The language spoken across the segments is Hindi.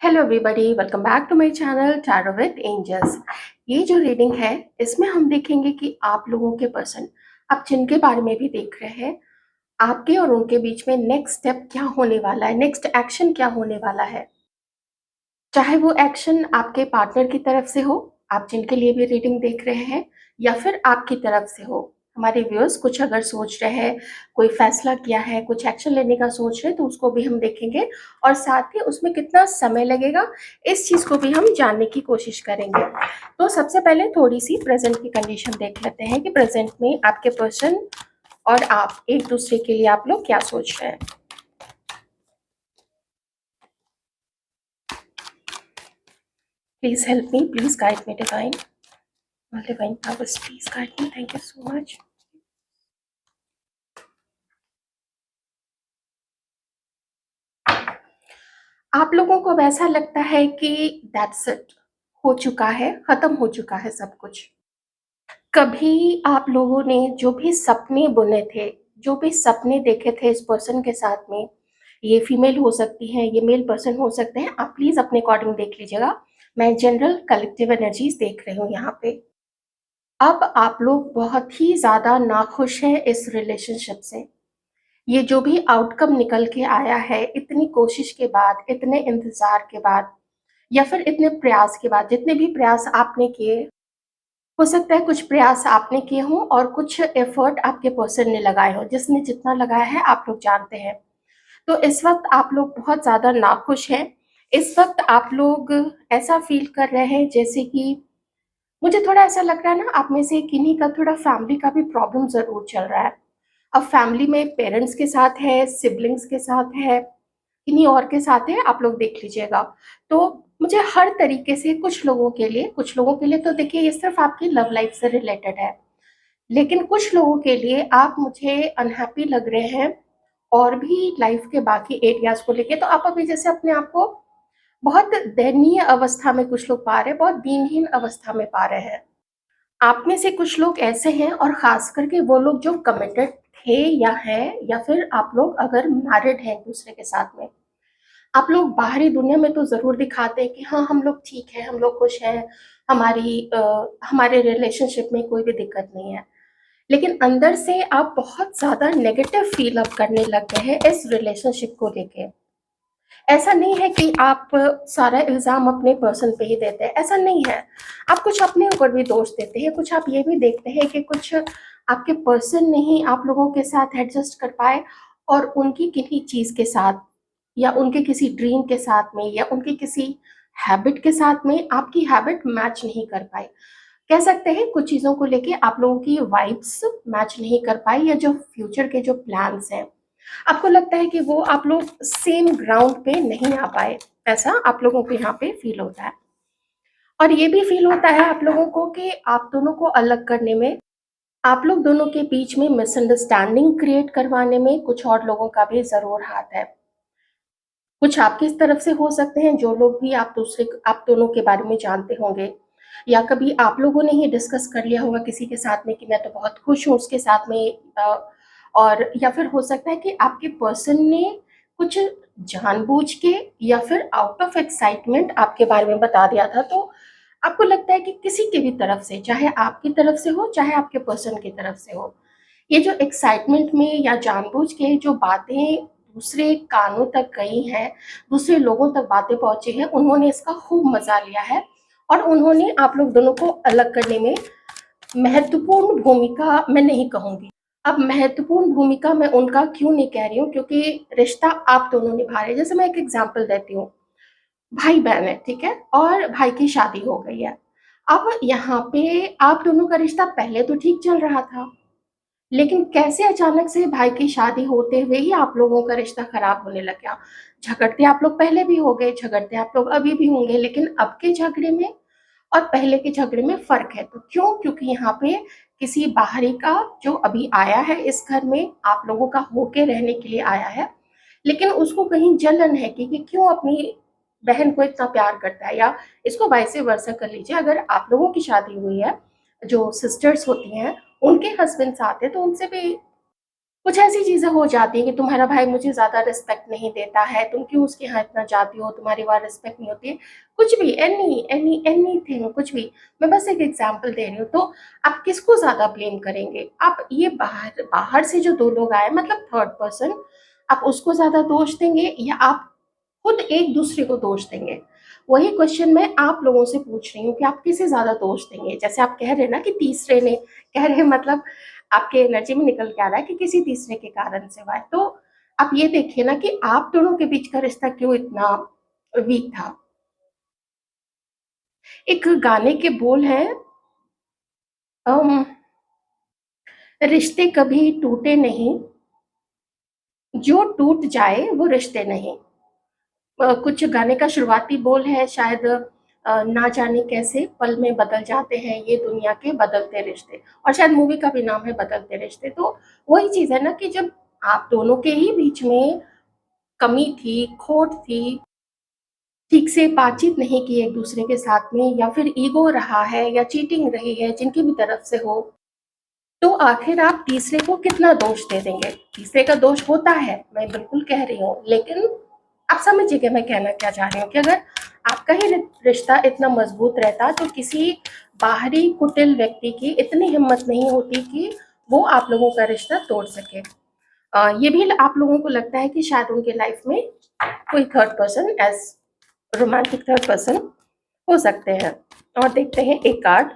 Hello everybody, welcome back to my channel tarot with angels. ये जो रीडिंग है इसमें हम देखेंगे कि आप लोगों के पर्सन, आप जिनके बारे में भी देख रहे हैं, आपके और उनके बीच में नेक्स्ट स्टेप क्या होने वाला है, नेक्स्ट एक्शन क्या होने वाला है। चाहे वो एक्शन आपके पार्टनर की तरफ से हो, आप जिनके लिए भी रीडिंग देख रहे हैं, या फिर आपकी तरफ से हो। हमारे व्यूअर्स कुछ अगर सोच रहे हैं, कोई फैसला किया है, कुछ एक्शन लेने का सोच रहे हैं, तो उसको भी हम देखेंगे और साथ ही उसमें कितना समय लगेगा, इस चीज़ को भी हम जानने की कोशिश करेंगे। तो सबसे पहले थोड़ी सी प्रेजेंट की कंडीशन देख लेते हैं कि प्रेजेंट में आपके पर्सन और आप एक दूसरे के लिए आप लोग क्या सोच रहे हैं। Please help me, please guide me divine. Divine powers, please guide me. Thank you so much. आप लोगों को अब ऐसा लगता है कि दैट्स इट, हो चुका है, खत्म हो चुका है सब कुछ। कभी आप लोगों ने जो भी सपने बुने थे, जो भी सपने देखे थे इस पर्सन के साथ में, ये फीमेल हो सकती हैं, ये मेल पर्सन हो सकते हैं, आप प्लीज अपने अकॉर्डिंग देख लीजिएगा। मैं जनरल कलेक्टिव एनर्जीज देख रही हूँ यहाँ पे। अब आप लोग बहुत ही ज्यादा नाखुश हैं इस रिलेशनशिप से। ये जो भी आउटकम निकल के आया है, इतनी कोशिश के बाद, इतने इंतजार के बाद, या फिर इतने प्रयास के बाद, जितने भी प्रयास आपने किए, हो सकता है कुछ प्रयास आपने किए हों और कुछ एफर्ट आपके पर्सन ने लगाए हों। जिसने जितना लगाया है आप लोग जानते हैं। तो इस वक्त आप लोग बहुत ज्यादा नाखुश हैं। इस वक्त आप लोग ऐसा फील कर रहे हैं जैसे कि, मुझे थोड़ा ऐसा लग रहा है ना, आप में से किन्हीं का थोड़ा फैमिली का भी प्रॉब्लम जरूर चल रहा है। अब फैमिली में पेरेंट्स के साथ है, सिबलिंग्स के साथ है, किन्हीं और के साथ है, आप लोग देख लीजिएगा। तो मुझे हर तरीके से, कुछ लोगों के लिए तो देखिए ये सिर्फ आपकी लव लाइफ से रिलेटेड है, लेकिन कुछ लोगों के लिए आप मुझे अनहैप्पी लग रहे हैं और भी लाइफ के बाकी एरियाज को लेके। तो आप अभी जैसे अपने आप को बहुत दयनीय अवस्था में कुछ लोग पा रहे हैं, बहुत दीनहीन अवस्था में पा रहे हैं। आप में से कुछ लोग ऐसे हैं, और खास करके वो लोग जो कमिटेड थे या हैं, या फिर आप लोग अगर मैरिड हैं एक दूसरे के साथ में, आप लोग बाहरी दुनिया में तो जरूर दिखाते हैं कि हाँ हम लोग ठीक है, हम लोग खुश हैं, हमारे रिलेशनशिप में कोई भी दिक्कत नहीं है। लेकिन अंदर से आप बहुत ज्यादा नेगेटिव फील अप करने लग गए हैं इस रिलेशनशिप को लेके। ऐसा नहीं है कि आप सारा इल्जाम अपने पर्सन पे ही देते हैं, ऐसा नहीं है। आप कुछ अपने ऊपर भी दोष देते हैं, कुछ आप ये भी देखते हैं कि कुछ आपके पर्सन नहीं आप लोगों के साथ एडजस्ट कर पाए, और उनकी किन्हीं चीज के साथ, या उनके किसी ड्रीम के साथ में, या उनकी किसी हैबिट के साथ में आपकी हैबिट मैच नहीं कर पाई। कह सकते हैं कुछ चीजों को लेके आप लोगों की वाइब्स मैच नहीं कर पाई, या जो फ्यूचर के जो प्लान्स हैं, आपको लगता है कि वो आप लोग सेम ग्राउंड पे नहीं आ पाए। ऐसा आप लोगों को यहाँ पे फील होता है। और ये भी फील होता है आप लोगों को कि आप दोनों को अलग करने में, आप लोग दोनों के बीच में मिसअंडरस्टैंडिंग क्रिएट करवाने में कुछ और लोगों का भी जरूर हाथ है। कुछ आपकी इस तरफ से हो सकते हैं, जो लोग भी आप दोनों के बारे में जानते होंगे, या कभी आप लोगों ने ही डिस्कस कर लिया होगा किसी के साथ में कि मैं तो बहुत खुश हूँ उसके साथ में। और या फिर हो सकता है कि आपके पर्सन ने कुछ जानबूझ के या फिर आउट ऑफ एक्साइटमेंट आपके बारे में बता दिया था। तो आपको लगता है कि किसी की भी तरफ से, चाहे आपकी तरफ से हो चाहे आपके पर्सन की तरफ से हो, ये जो एक्साइटमेंट में या जानबूझ के जो बातें दूसरे कानों तक गई हैं, दूसरे लोगों तक बातें पहुंची हैं, उन्होंने इसका खूब मजा लिया है। और उन्होंने आप लोग दोनों को अलग करने में महत्वपूर्ण भूमिका, मैं नहीं कहूंगी, अब महत्वपूर्ण भूमिका मैं उनका क्यों नहीं कह रही हूँ, क्योंकि रिश्ता आप दोनों निभा रहे हैं। जैसे मैं एक एग्जांपल देती हूँ, भाई बहन है, ठीक है, और भाई की शादी हो गई है। अब यहाँ पे आप दोनों का रिश्ता पहले तो ठीक चल रहा था, लेकिन कैसे अचानक से भाई की शादी होते हुए ही आप लोगों का रिश्ता खराब होने लग गया। झगड़ते आप लोग पहले भी हो गए, झगड़ते आप लोग अभी भी होंगे, लेकिन अब के झगड़े में और पहले के झगड़े में फर्क है। तो क्यों? क्योंकि यहाँ पे किसी बाहरी का जो अभी आया है इस घर में, आप लोगों का होके रहने के लिए आया है, लेकिन उसको कहीं जलन है कि क्यों अपनी बहन को इतना प्यार करता है। या इसको वाइस वर्सा कर लीजिए, अगर आप लोगों की शादी हुई है, जो सिस्टर्स होती हैं उनके हस्बैंड साथ है, तो उनसे भी कुछ ऐसी चीज़ें हो जाती हैं कि तुम्हारा भाई मुझे ज़्यादा रिस्पेक्ट नहीं देता है, तुम क्यों उसके यहाँ इतना जाती हो, तुम्हारी वहाँ रिस्पेक्ट नहीं होती है, कुछ भी, एनीथिंग, कुछ भी। मैं बस एक एग्ज़ाम्पल दे रही हूँ। तो आप किसको ज़्यादा ब्लेम करेंगे? आप ये बाहर बाहर से जो 2 लोग आए, मतलब थर्ड पर्सन, आप उसको ज़्यादा दोष देंगे या आप खुद एक-दूसरे को दोष देंगे? वही क्वेश्चन मैं आप लोगों से पूछ रही हूँ कि आप किसे ज़्यादा दोष देंगे? जैसे आप कह रहे हैं ना कि तीसरे ने, कह रहे हैं मतलब आपके एनर्जी में निकल के आ रहा है कि किसी तीसरे के कारण से हुआ है। तो आप ये देखिए ना कि आप दोनों के बीच का रिश्ता क्यों इतना वीक था। एक गाने के बोल हैं, अम, रिश्ते कभी टूटे नहीं, जो टूट जाए वो रिश्ते नहीं। कुछ गाने का शुरुआती बोल है शायद, ना जाने कैसे पल में बदल जाते हैं ये दुनिया के बदलते रिश्ते, और शायद मूवी का भी नाम है बदलते रिश्ते। तो वही चीज़ है ना कि जब आप दोनों के ही बीच में कमी थी, खोट थी, ठीक से बातचीत नहीं की एक दूसरे के साथ में, या फिर ईगो रहा है या चीटिंग रही है जिनकी भी तरफ से हो, तो आखिर आप तीसरे को कितना दोष दे देंगे? तीसरे का दोष होता है, मैं बिल्कुल कह रही हूँ, लेकिन आप समझिए मैं कहना क्या चाह रही हूँ कि अगर आपका ही रिश्ता इतना मजबूत रहता तो किसी बाहरी कुटिल व्यक्ति की इतनी हिम्मत नहीं होती कि वो आप लोगों का रिश्ता तोड़ सके। ये भी आप लोगों को लगता है कि शायद उनके लाइफ में कोई third person, as romantic third person हो सकते हैं। और देखते हैं एक कार्ड,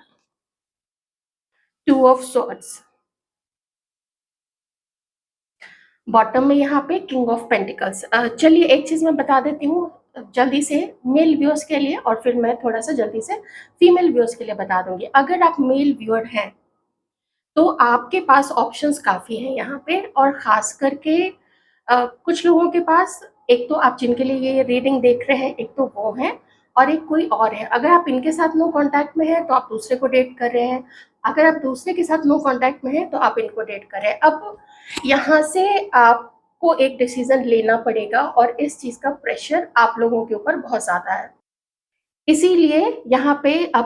2 ऑफ सॉर्ड्स। बॉटम में यहाँ पे किंग ऑफ पेंटिकल्स। चलिए एक चीज मैं बता देती हूँ जल्दी से मेल व्यूअर्स के लिए, और फिर मैं थोड़ा सा जल्दी से फीमेल व्यूअर्स के लिए बता दूंगी। अगर आप मेल व्यूअर हैं तो आपके पास ऑप्शंस काफी हैं यहाँ पे, और खास करके कुछ लोगों के पास, एक तो आप जिनके लिए ये रीडिंग देख रहे हैं, एक तो वो है और एक कोई और है। अगर आप इनके साथ नो कांटेक्ट में हैं तो आप दूसरे को डेट कर रहे हैं, अगर आप दूसरे के साथ नो कांटेक्ट में हैं तो आप इनको डेट कर रहे हैं। अब यहाँ से आपको एक डिसीजन लेना पड़ेगा और इस चीज का प्रेशर आप लोगों के ऊपर बहुत ज्यादा है। इसीलिए यहाँ पे अब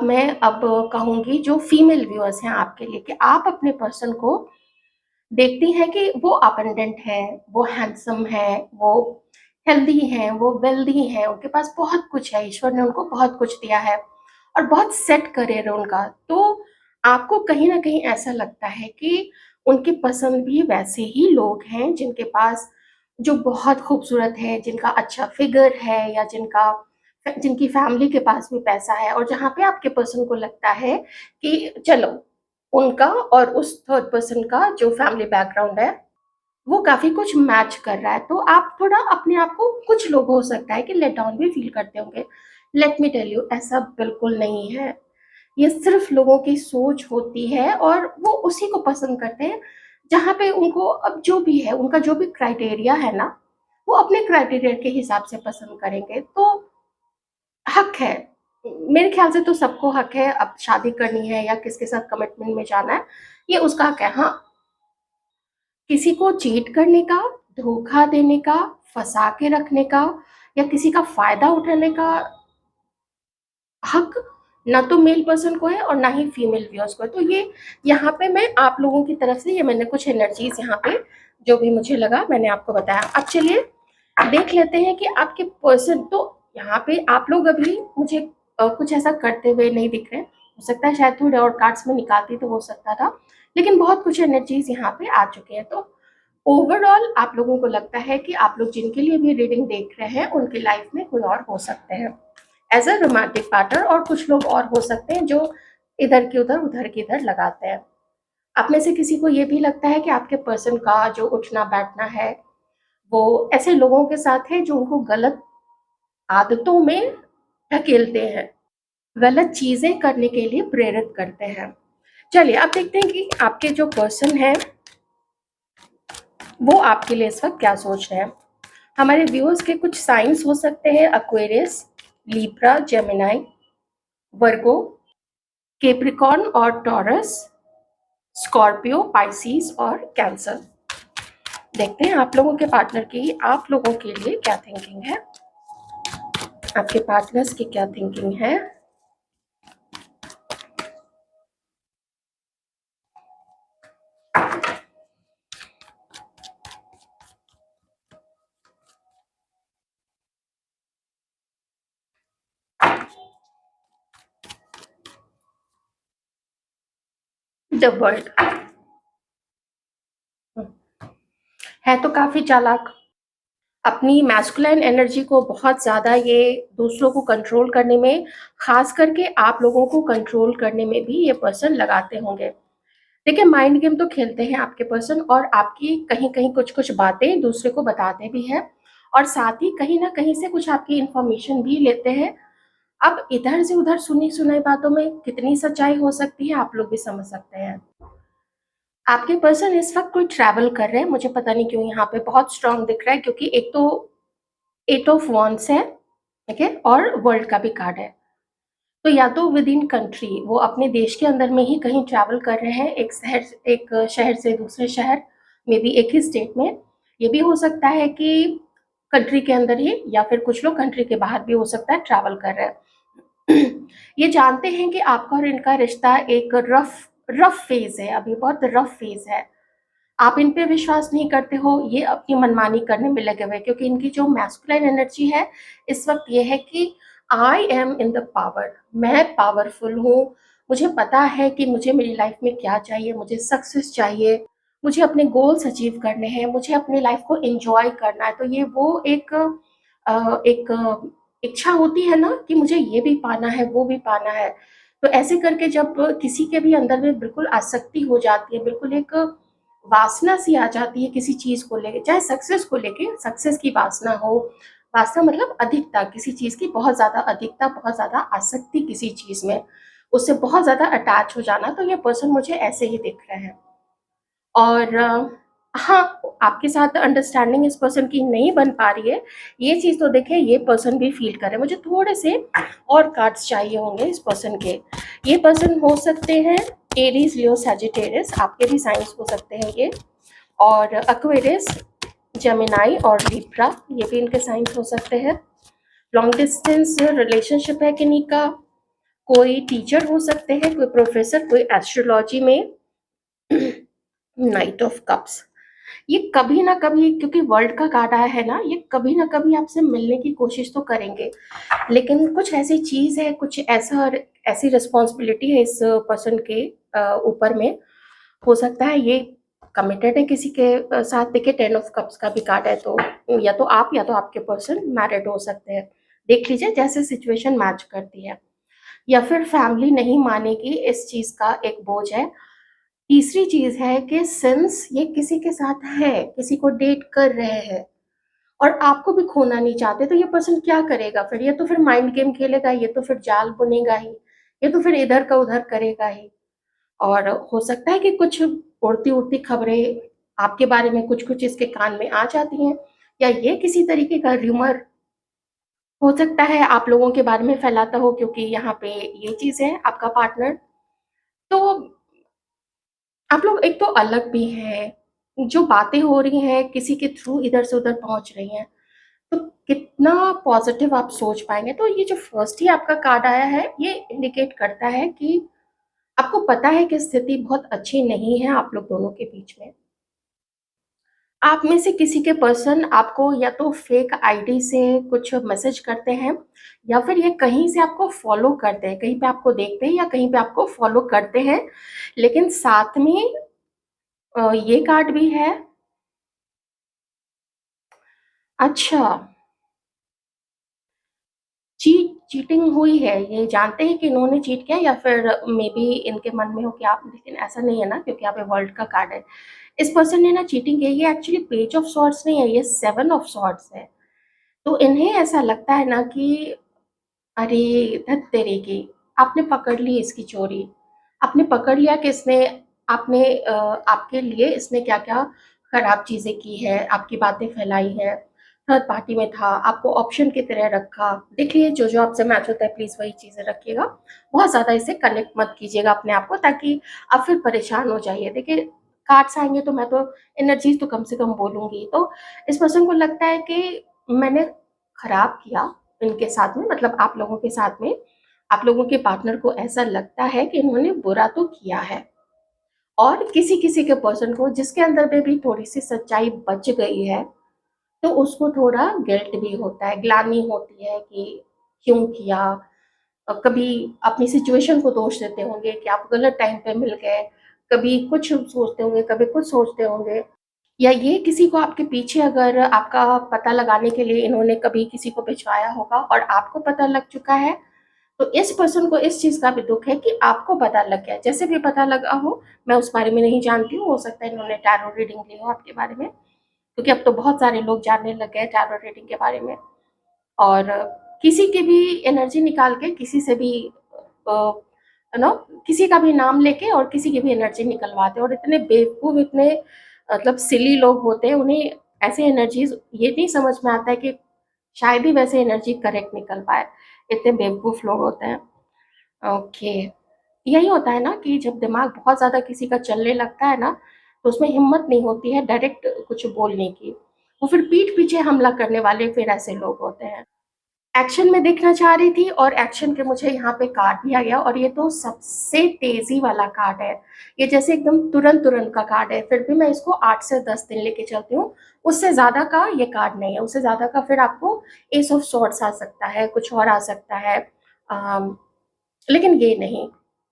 कहूंगी जो फीमेल व्यूअर्स हैं आपके लिए, कि आप अपने पर्सन को देखती हैं कि वो अबंडेंट है, वो हैंडसम है, वो हेल्दी हैं, वो वेल्दी हैं, उनके पास बहुत कुछ है, ईश्वर ने उनको बहुत कुछ दिया है और बहुत सेट करियर है उनका। तो आपको कहीं ना कहीं ऐसा लगता है कि उनके पसंद भी वैसे ही लोग हैं जिनके पास, जो बहुत खूबसूरत है, जिनका अच्छा फिगर है, या जिनकी फैमिली के पास भी पैसा है, और जहाँ पे आपके पर्सन को लगता है कि चलो उनका और उस थर्ड पर्सन का जो फैमिली बैकग्राउंड है वो काफी कुछ मैच कर रहा है, तो आप थोड़ा अपने आप को, कुछ लोग हो सकता है कि लेट डाउन भी फील करते होंगे। लेट मी टेल यू, ऐसा बिल्कुल नहीं है। ये सिर्फ लोगों की सोच होती है और वो उसी को पसंद करते हैं जहाँ पे उनको, अब जो भी है उनका जो भी क्राइटेरिया है ना, वो अपने क्राइटेरिया के हिसाब से पसंद करेंगे। तो हक है, मेरे ख्याल से तो सबको हक है, अब शादी करनी है या किसके साथ कमिटमेंट में जाना है, ये उसका हक है। हाँ, किसी को चीट करने का, धोखा देने का, फंसा के रखने का, या किसी का फायदा उठाने का हक ना तो मेल पर्सन को है और ना ही फीमेल व्यूअर्स को है। तो ये यहाँ पे मैं आप लोगों की तरफ से, ये मैंने कुछ एनर्जीज यहाँ पे जो भी मुझे लगा मैंने आपको बताया। अब चलिए देख लेते हैं कि आपके पर्सन, तो यहाँ पे आप लोग अभी मुझे कुछ ऐसा करते हुए नहीं दिख रहे। हो सकता है शायद थोड़े और कार्ड्स में निकालती तो हो सकता था, लेकिन बहुत कुछ एनर्जीज यहाँ पे आ चुके हैं। तो ओवरऑल आप लोगों को लगता है कि आप लोग जिनके लिए भी रीडिंग देख रहे हैं उनकी लाइफ में कोई और हो सकते हैं एज अ रोमांटिक पार्टनर, और कुछ लोग और हो सकते हैं जो इधर की उधर की इधर लगाते हैं। आप में से किसी को ये भी लगता है कि आपके पर्सन का जो उठना बैठना है वो ऐसे लोगों के साथ है जो उनको गलत आदतों में ढकेलते हैं, गलत चीजें करने के लिए प्रेरित करते हैं। चलिए अब देखते हैं कि आपके जो पर्सन है वो आपके लिए इस वक्त क्या सोच रहे हैं। हमारे व्यूअर्स के कुछ साइंस हो सकते हैं, अक्वेरियस, लिब्रा, जेमिनाई, वर्गो, केप्रिकॉर्न और टॉरस, स्कॉर्पियो, पाइसिस और कैंसर। देखते हैं आप लोगों के पार्टनर की आप लोगों के लिए क्या थिंकिंग है, आपके पार्टनर्स की क्या थिंकिंग है। The world. है तो काफ़ी चालाक। अपनी मैस्कुलाइन एनर्जी को बहुत ज़्यादा ये दूसरों को कंट्रोल करने में, ख़ास करके आप लोगों को कंट्रोल करने में भी ये पर्सन लगाते होंगे। देखिए, माइंड गेम तो खेलते हैं आपके पर्सन, और आपकी कहीं-कहीं कुछ-कुछ बातें दूसरे को बताते भी हैं, और साथ ही कहीं न कहीं से कुछ आपकी इन्फॉर्मेशन भी लेते हैं। अब इधर से उधर सुनी-सुनाई बातों में कितनी सच्चाई हो सकती है, आप लोग भी समझ सकते हैं। आपके पर्सन इस वक़्त कोई ट्रैवल कर रहे हैं, मुझे पता नहीं क्यों यहाँ पे बहुत स्ट्रॉन्ग दिख रहा है, क्योंकि एक तो 8 ऑफ वांड्स है, ठीक है? और वर्ल्ड का भी कार्ड है। तो या तो विद इन कंट्री, वो अपने देश के अंदर में ही कहीं ट्रैवल कर रहे हैं, एक शहर से दूसरे शहर, मे बी एक ही स्टेट में। ये भी हो सकता है कि कंट्री के अंदर ही, या फिर कुछ लोग कंट्री के बाहर भी हो सकता है ट्रैवल कर रहे हैं। ये जानते हैं कि आपका और इनका रिश्ता एक रफ रफ फेज़ है, अभी बहुत रफ फेज़ है। आप इन पे विश्वास नहीं करते हो, ये अपनी मनमानी करने में लगे हुए हैं, क्योंकि इनकी जो मैस्कुलाइन एनर्जी है इस वक़्त ये है कि I am in the power, मैं पावरफुल हूँ, मुझे पता है कि मुझे मेरी लाइफ में क्या चाहिए, मुझे सक्सेस चाहिए, मुझे अपने गोल्स अचीव करने हैं, मुझे अपनी लाइफ को एन्जॉय करना है। तो ये वो एक इच्छा होती है ना कि मुझे ये भी पाना है, वो भी पाना है। तो ऐसे करके जब किसी के भी अंदर में बिल्कुल आसक्ति हो जाती है, बिल्कुल एक वासना सी आ जाती है किसी चीज़ को लेके, चाहे सक्सेस को लेके, सक्सेस की वासना हो, वासना मतलब अधिकता, किसी चीज़ की बहुत ज़्यादा अधिकता, बहुत ज़्यादा आसक्ति किसी चीज़ में, उससे बहुत ज़्यादा अटैच हो जाना, तो ये पर्सन मुझे ऐसे ही दिख रहे हैं। और हाँ, आपके साथ अंडरस्टैंडिंग इस पर्सन की नहीं बन पा रही है, ये चीज़ तो देखिए ये पर्सन भी फ़ील कर रहे हैं। मुझे थोड़े-से और कार्ड्स चाहिए होंगे इस पर्सन के। ये पर्सन हो सकते हैं एरीज़, लियो, सैजिटेरियस, आपके भी साइन्स हो सकते हैं ये, और एक्वेरियस, जेमिनी और लिब्रा, ये भी इनके साइन्स हो सकते हैं। लॉन्ग डिस्टेंस रिलेशनशिप है किन्हीं का, कोई टीचर हो सकते हैं, कोई प्रोफ़ेसर, कोई एस्ट्रोलॉजी में। नाइट ऑफ कप्स, ये कभी ना कभी, क्योंकि वर्ल्ड का कार्ड आया है ना, ये कभी ना कभी आपसे मिलने की कोशिश तो करेंगे, लेकिन कुछ ऐसी चीज़ है, कुछ ऐसा, ऐसी रिस्पॉन्सिबिलिटी है इस पर्सन के ऊपर में। हो सकता है ये कमिटेड है किसी के साथ। देखिए, 10 ऑफ कप्स का भी कार्ड है, तो या तो आप या तो आपके पर्सन मैरिड हो सकते हैं। देख लीजिए जैसे सिचुएशन मैच करती है, या फिर फैमिली नहीं मानेगी, इस चीज़ का एक बोझ है। तीसरी चीज़ है कि सिंस ये किसी के साथ है, किसी को डेट कर रहे हैं और आपको भी खोना नहीं चाहते, तो ये पर्सन क्या करेगा फिर? ये तो फिर माइंड गेम खेलेगा, ये तो फिर जाल बुनेगा ही, ये तो फिर इधर का उधर करेगा ही। और हो सकता है कि कुछ उड़ती-उड़ती खबरें आपके बारे में कुछ-कुछ इसके कान में आ जाती हैं, या ये किसी तरीके का र्यूमर हो सकता है आप लोगों के बारे में फैलाता हो, क्योंकि यहाँ पे ये चीज़ है आपका पार्टनर। तो आप लोग एक तो अलग भी हैं, जो बातें हो रही हैं किसी के थ्रू इधर से उधर पहुँच रही हैं, तो कितना पॉज़िटिव आप सोच पाएँगे? तो ये जो फर्स्ट ही आपका कार्ड आया है, ये इंडिकेट करता है कि आपको पता है कि स्थिति बहुत अच्छी नहीं है आप लोग दोनों के बीच में। आप में से किसी के पर्सन आपको या तो फेक आईडी से कुछ मैसेज करते हैं, या फिर ये कहीं से आपको फॉलो करते हैं, कहीं पे आपको देखते हैं या कहीं पे आपको फॉलो करते हैं। लेकिन साथ में ये कार्ड भी है। अच्छा, चीटिंग हुई है, ये जानते हैं कि इन्होंने चीट किया, या फिर मे बी इनके मन में हो कि आप, लेकिन ऐसा नहीं है ना, क्योंकि यहाँ पे वर्ल्ड का कार्ड है। इस पर्सन ने ना चीटिंग की है, ये एक्चुअली पेज ऑफ सॉर्ड्स नहीं है, ये 7 ऑफ सॉर्ड्स है। तो इन्हें ऐसा लगता है ना कि अरे! धत तेरे की, आपने पकड़ ली इसकी चोरी। आपने पकड़ लिया कि इसने, आपके लिए इसने क्या-क्या खराब चीज़ें की हैं, आपकी बातें फैलाई हैं, थर्ड पार्टी में था, आपको ऑप्शन की तरह रखा। देखिए, जो-जो आपसे मैच होता है प्लीज़ वही चीज़ें रखिएगा। बहुत ज़्यादा इसे कनेक्ट मत कीजिएगा अपने आप को, ताकि आप फिर परेशान हो जाइए। देखिए, कार्ड्स आएँगे तो मैं तो एनर्जीज़ तो कम से कम बोलूँगी। तो इस पर्सन को लगता है कि मैंने खराब किया इनके साथ में, मतलब आप लोगों के साथ में, आप लोगों के पार्टनर को ऐसा लगता है कि इन्होंने बुरा तो किया है। और किसी-किसी के पर्सन को जिसके अंदर में भी थोड़ी-सी सच्चाई बच गई है, तो उसको थोड़ा गिल्ट भी होता है, ग्लानि होती है कि क्यों किया? कभी अपनी सिचुएशन को दोष देते होंगे कि आप गलत टाइम पे मिल गए, कभी कुछ सोचते होंगे, कभी कुछ सोचते होंगे। या ये किसी को आपके पीछे अगर आपका पता लगाने के लिए इन्होंने कभी किसी को भिजवाया होगा और आपको पता लग चुका है, तो इस पर्सन को इस चीज़ का भी दुःख है कि आपको पता लग गया। जैसे भी पता लगा हो, मैं उस बारे में नहीं जानती हूँ, हो सकता है इन्होंने टैरो रीडिंग ली हो आपके बारे में, क्योंकि अब तो बहुत सारे लोग जानने लग गए हैं टैरो रीडिंग के बारे में। और किसी की भी एनर्जी निकाल के किसी से भी यू नो किसी का भी नाम लेके और किसी की भी एनर्जी निकलवाते हैं, और इतने बेवकूफ, इतने मतलब सिली लोग होते हैं, उन्हें ऐसे एनर्जीज ये नहीं समझ में आता है कि शायद ही वैसे एनर्जी करेक्ट निकल पाए। इतने बेवकूफ लोग होते हैं। ओके, यही होता है ना कि जब दिमाग बहुत ज्यादा किसी का चलने लगता है ना, तो उसमें हिम्मत नहीं होती है डायरेक्ट कुछ बोलने की। वो फिर पीठ पीछे हमला करने वाले फिर ऐसे लोग होते हैं। एक्शन में देखना चाह रही थी, और एक्शन के मुझे यहाँ पे कार्ड भी आ गया, और ये तो सबसे तेजी वाला कार्ड है। ये जैसे एकदम तुरंत तुरंत का कार्ड है, फिर भी मैं इसको 8 से 10 दिन लेके चलती हूँ। उससे ज्यादा का ये कार्ड नहीं है, उससे ज्यादा का फिर आपको एस ऑफ सॉर्ड्स आ सकता है, कुछ और आ सकता है। अम, लेकिन ये नहीं।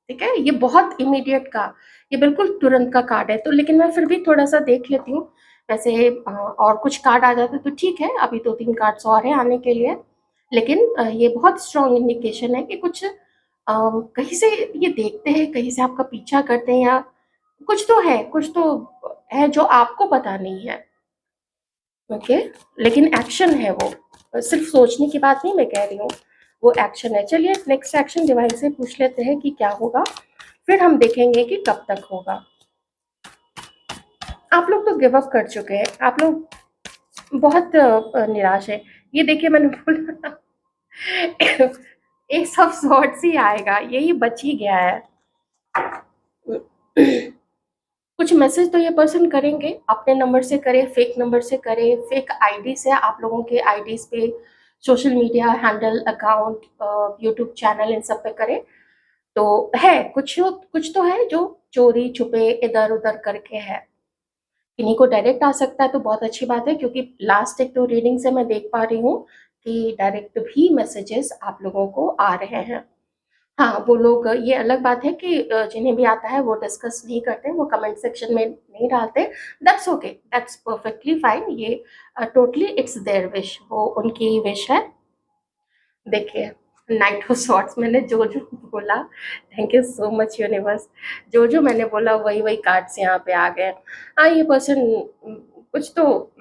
ठीक है, ये बहुत इमीडिएट का, ये बिल्कुल तुरंत का कार्ड है। तो लेकिन मैं फिर भी थोड़ा सा देख लेती हूँ। वैसे और कुछ कार्ड आ जाते तो ठीक है, अभी 2-3 कार्ड्स और हैं आने के लिए। लेकिन ये बहुत स्ट्रॉन्ग इंडिकेशन है कि कुछ कहीं से ये देखते हैं, कहीं से आपका पीछा करते हैं, या कुछ तो है, कुछ तो है जो आपको पता नहीं है। ओके, लेकिन एक्शन है वो, सिर्फ सोचने की बात नहीं मैं कह रही हूँ, वो एक्शन है। चलिए नेक्स्ट एक्शन डिवाइन से पूछ लेते हैं कि क्या होगा, फिर हम देखेंगे कि कब तक होगा। आप लोग तो गिव अप कर चुके हैं, आप लोग बहुत निराश है। ये देखिए मैंने बोला एक सब सॉर्ट्स ही आएगा, यही बच ही गया है। कुछ मैसेज तो ये पर्सन करेंगे, अपने नंबर से करे, फेक नंबर से करे, फेक आईडी से, आप लोगों के आईडीज पे, social media handle, account, YouTube channel, इन सब पे करे। तो है कुछ तो है जो चोरी छुपे इधर उधर करके है। किन्हीं को डायरेक्ट आ सकता है तो बहुत अच्छी बात है, क्योंकि लास्ट एक तो रीडिंग से मैं देख पा रही हूँ कि डायरेक्ट भी मैसेजेस आप लोगों को आ रहे हैं। हाँ, वो लोग, ये अलग बात है कि जिन्हें भी आता है वो डिस्कस नहीं करते, वो कमेंट सेक्शन में नहीं डालते। That's okay, that's perfectly fine. ये टोटली इट्स देयर विश, वो उनकी विश है। देखिए, नाइट ऑफ सॉर्ट्स, मैंने जो जो बोला, thank you so much universe, जो जो मैंने बोला वही वही कार्ड्स यहाँ पे आ गए। हाँ, ये पर्सन कुछ तो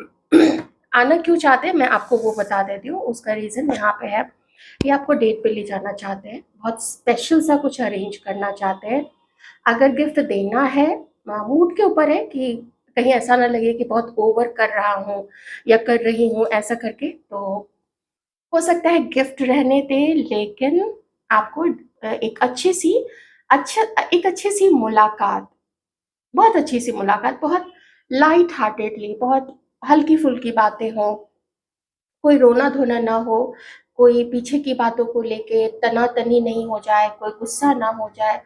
आना क्यों चाहते हैं मैं आपको वो बता देती हूँ, उसका रीज़न यहाँ पे है। ये आपको डेट पे ले जाना चाहते हैं, बहुत स्पेशल सा कुछ अरेंज करना चाहते हैं। अगर गिफ्ट देना है, मूड के ऊपर है कि कहीं ऐसा ना लगे कि बहुत ओवर कर रहा हूँ या कर रही हूँ ऐसा करके, तो हो सकता है गिफ्ट रहने दें, लेकिन आपको अच्छा एक अच्छी सी मुलाकात, बहुत अच्छी सी मुलाकात, बहुत लाइट हार्टेडली, बहुत हल्की फुल्की बातें हों, कोई रोना धोना ना हो, कोई पीछे की बातों को लेके तना-तनी नहीं हो जाए, कोई गुस्सा ना हो जाए,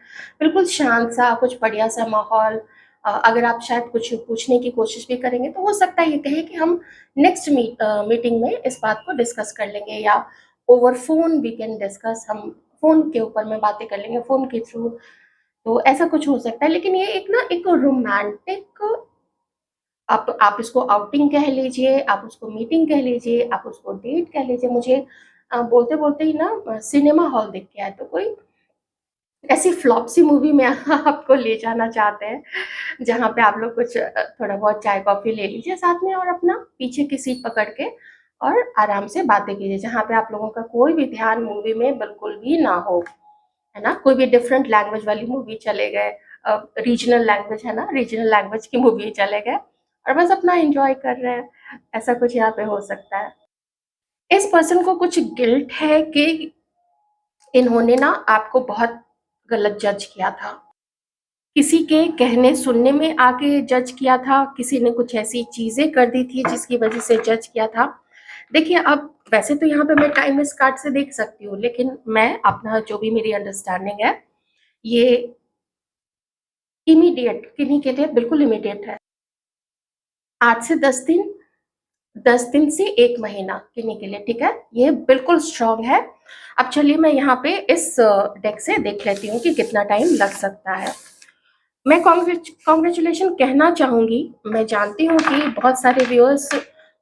बिल्कुल शांत सा कुछ बढ़िया सा माहौल। अगर आप शायद कुछ पूछने की कोशिश भी करेंगे तो हो सकता है ये कहे कि हम नेक्स्ट मीटिंग में इस बात को डिस्कस कर लेंगे, या over phone we can discuss, हम फ़ोन के ऊपर में बातें कर लेंगे, फ़ोन के थ्रू। तो ऐसा कुछ हो सकता है, लेकिन ये एक ना एक रोमांटिक, आप इसको आउटिंग कह लीजिए, आप उसको मीटिंग कह लीजिए, आप उसको डेट कह लीजिए। मुझे बोलते-बोलते ही ना सिनेमा हॉल दिख गया है, तो कोई ऐसी फ्लॉप सी मूवी में आपको ले जाना चाहते हैं, जहाँ पे आप लोग कुछ थोड़ा बहुत चाय-कॉफ़ी ले लीजिए साथ में, और अपना पीछे की सीट पकड़ के और आराम से बातें कीजिए, जहाँ पे आप लोगों का कोई भी ध्यान मूवी में बिल्कुल भी ना हो, है ना? कोई भी डिफरेंट लैंग्वेज वाली मूवी चले गए, रीजनल लैंग्वेज है ना, रीजनल लैंग्वेज की मूवी चले गए और बस अपना एन्जॉय कर रहे हैं, ऐसा कुछ यहाँ पे हो सकता है। इस पर्सन को कुछ गिल्ट है कि इन्होंने ना आपको बहुत गलत जज किया था। किसी के कहने सुनने में आके जज किया था, किसी ने कुछ ऐसी चीज़ें कर दी थी जिसकी वज़ह से जज किया था। देखिए, अब वैसे तो यहाँ पे मैं टाइम इस कार्ड से देख सकती हूँ, लेकिन मैं अपना जो भी मेरी अंडरस्टैंडिंग है, ये इमीडिएट किन्हीं के लिए बिल्कुल इमीडिएट है। 8 से 10 दिन, 10 दिन से 1 महीना किन्हीं के लिए, ठीक है? ये बिल्कुल स्ट्रॉन्ग है। अब चलिए मैं यहाँ पे इस डेक से देख लेती हूँ कि कितना टाइम लग सकता है। मैं कॉन्ग्रेचुलेशन कहना चाहूँगी। मैं जानती हूँ कि बहुत सारे व्यूअर्स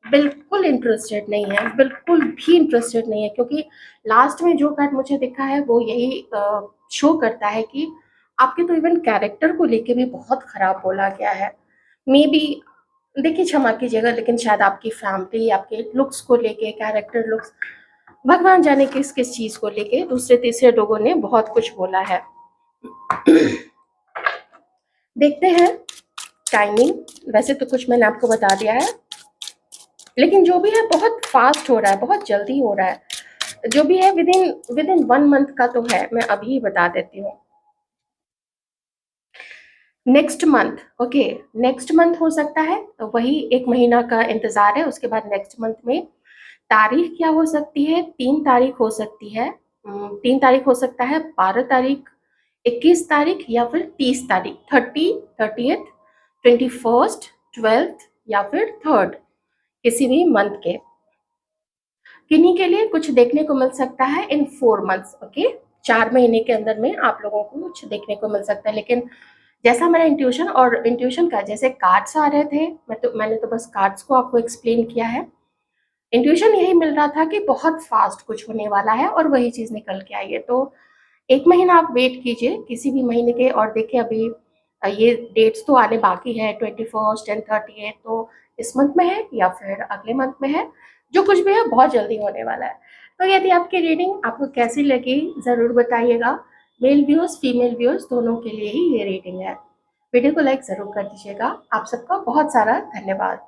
बिल्कुल इंटरेस्टेड नहीं हैं, बिल्कुल भी इंटरेस्टेड नहीं है, क्योंकि लास्ट में जो कार्ड मुझे दिखा है वो यही शो करता है कि आपके तो इवन कैरेक्टर को लेके भी बहुत खराब बोला गया है। मे बी देखिए क्षमा कीजिएगा, लेकिन शायद आपकी फैमिली, आपके लुक्स को लेके, कैरेक्टर लुक्स, भगवान जाने किस किस चीज़ को लेके दूसरे तीसरे लोगों ने बहुत कुछ बोला है। देखते हैं टाइमिंग। वैसे तो कुछ मैंने आपको बता दिया है, लेकिन जो भी है बहुत फास्ट हो रहा है, बहुत जल्दी हो रहा है। जो भी है विद इन 1 मंथ का तो है, मैं अभी ही बता देती हूँ। Next month, okay, next month हो सकता है, तो वही 1 महीना का इंतजार है। उसके बाद नेक्स्ट मंथ में तारीख क्या हो सकती है? 3 तारीख हो सकती है। 3 तारीख हो सकता है, 12 तारीख, 21 तारीख, या फिर 30 तारीख, 30th, 21st, 12th, या फिर 3rd, किसी भी मंथ के। किन्हीं के लिए कुछ देखने को मिल सकता है इन 4 मंथ्स, ओके। 4 महीने के अंदर में आप लोगों को कुछ देखने को मिल सकता है। लेकिन जैसा मेरा इंट्यूशन का जैसे कार्ड्स आ रहे थे, मैंने तो बस कार्ड्स को आपको एक्सप्लेन किया है। इंट्यूशन यही मिल रहा था कि बहुत फास्ट कुछ होने वाला है और वही चीज़ निकल के आई है। तो 1 महीना आप वेट कीजिए किसी भी महीने के, और देखिए अभी ये डेट्स तो आने बाकी है, 21st एंड 30th, तो इस मंथ में है या फिर अगले मंथ में है। जो कुछ भी है बहुत जल्दी होने वाला है। तो यदि आपकी रीडिंग आपको कैसी लगी ज़रूर बताइएगा। मेल व्यूअर्स, फीमेल व्यूअर्स दोनों के लिए ही ये रीडिंग है। वीडियो को लाइक ज़रूर कर दीजिएगा। आप सबका बहुत सारा धन्यवाद।